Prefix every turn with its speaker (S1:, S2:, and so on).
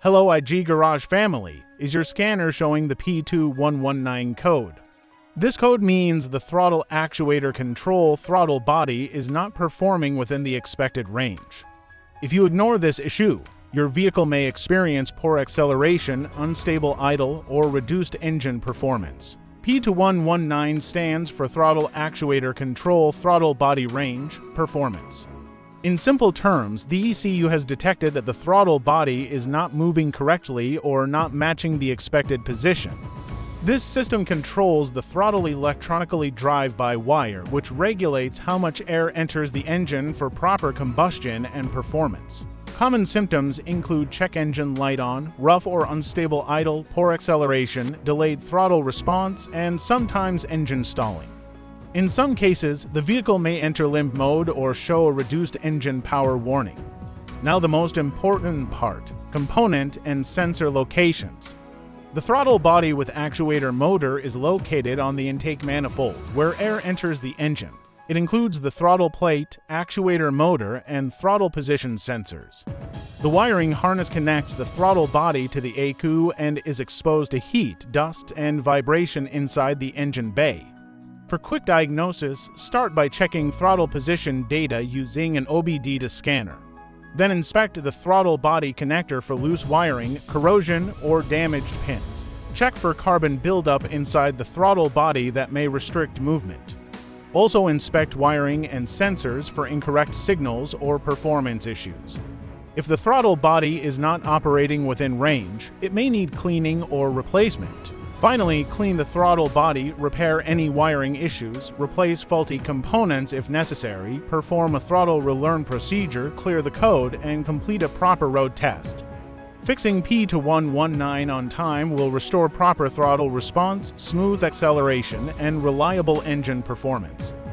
S1: Hello IG Garage family, is your scanner showing the p2119 code? This code means the throttle actuator control throttle body is not performing within the expected range. If you ignore this issue, your vehicle may experience poor acceleration, unstable idle, or reduced engine performance. P2119 stands for Throttle Actuator Control Throttle Body Range Performance. In simple terms, the ECU has detected that the throttle body is not moving correctly or not matching the expected position. This system controls the throttle electronically drive-by-wire, which regulates how much air enters the engine for proper combustion and performance. Common symptoms include check engine light on, rough or unstable idle, poor acceleration, delayed throttle response, and sometimes engine stalling. In some cases, the vehicle may enter limp mode or show a reduced engine power warning. Now the most important part, component and sensor locations. The throttle body with actuator motor is located on the intake manifold, where air enters the engine. It includes the throttle plate, actuator motor, and throttle position sensors. The wiring harness connects the throttle body to the ECU and is exposed to heat, dust, and vibration inside the engine bay. For quick diagnosis, start by checking throttle position data using an obd2 scanner. Then inspect the throttle body connector for loose wiring, corrosion, or damaged pins. Check for carbon buildup inside the throttle body that may restrict movement. Also inspect wiring and sensors for incorrect signals or performance issues. If the throttle body is not operating within range, it may need cleaning or replacement. Finally, clean the throttle body, repair any wiring issues, replace faulty components if necessary, perform a throttle relearn procedure, clear the code, and complete a proper road test. Fixing P2119 on time will restore proper throttle response, smooth acceleration, and reliable engine performance.